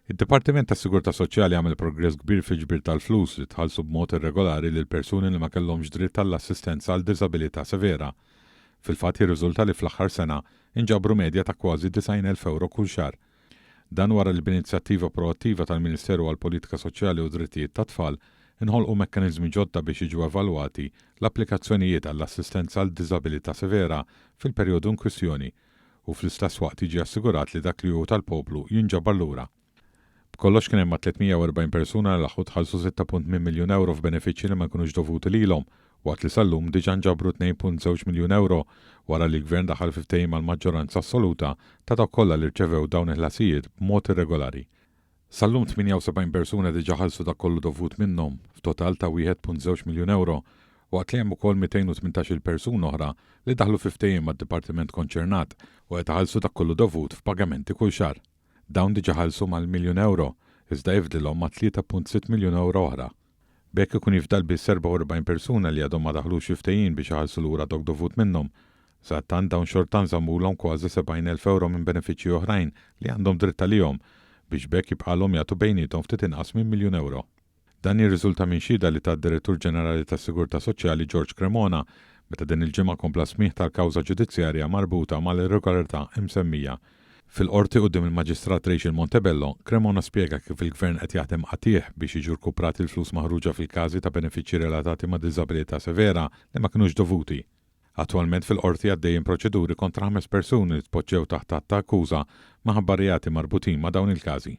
Id-Dipartiment tas-Sigurtà Soċjali għamel progress kbir fi-ġbir tal-flus li tħallsu b'mod irregolari lil persuni li ma kellhomx dritt tal-assistenza għal diżabilità severa. Fil-fatt jirriżulta li fl-aħħar sena inġabru medja ta' kważi 90,000 euro kull xahar. Dan wara li b'inizjattiva proattiva tal-Ministeru għall Politika Soċjali u Drittijiet tat-Tfal inħolqu mekkaniżmi ġodda biex jiġu evalwati l-applikazzjonijiet għall-assistenza għal diżabilità severa fil-perjodu in kwistjoni u fl-istess waqt jiġi assigurat li dak li hu tal-poplu jinġabar lura. B'kollox kien hemm 340 persuna li laħħu tħallsu 6.1 miljun euro f'benefiċċji li ma jkunux dovuti lilhom, waqt li sal-lum diġà nġabru 2.2 miljun euro wara li l-Gvern daħal fiftehim mal-maġġoranza assoluta ta' dawk kollha li rċevew dawn il-ħlasijiet b'mod irregolari. Sal-lum 78 persuna diġà ħallsu dak kollu dovut minnhom f'total ta' 1.2 miljun euro, waqt li hemm ukoll 218 persuna oħra li daħlu fiftehim mad-dipartiment konċernat u qed iħallsu dak kollu dovut f'pagamenti kull xahar. Dawn diġà ħallsu mal-miljun euro, iżda jifdilhom ma' 3.6 miljun euro oħra. Bekk ikun jifdal biss 44 persuna li għadhom ma daħlux fiftehim biex iħallsu lura dok dovut minnhom. Sattant dawn xorta nżammulhom kważi 70,000 euro minn benefiċċji oħrajn li għandhom dritt għalihom biex bekk jibqalhom jagħtu bejniethom ftit inqas minn miljun euro. Dan jirriżulta minn xhieda li tad-Direttur Ġenerali tas-Sigurtà Soċjali George Cremona meta din il-ġimgħa kompla smigħ tal-kawża ġudizzjarja marbuta mal-irregolarità imsemmija. Fil-qorti quddiem il-Maġistrat Rachel Montebello, Cremona spjega kif il-Gvern qed jaħdem qatih biex jiġu rkuprati l-flus maħruġa fil-każi ta' benefiċċji relatati ma' diżabilità severa li ma kinux dovuti. Attwalment fil-qorti għaddejjin proċeduri kontra 5 persuni li tpoġġew taħt ta' akkuża ma' ħabbarjati marbutin ma' dawn il-każi.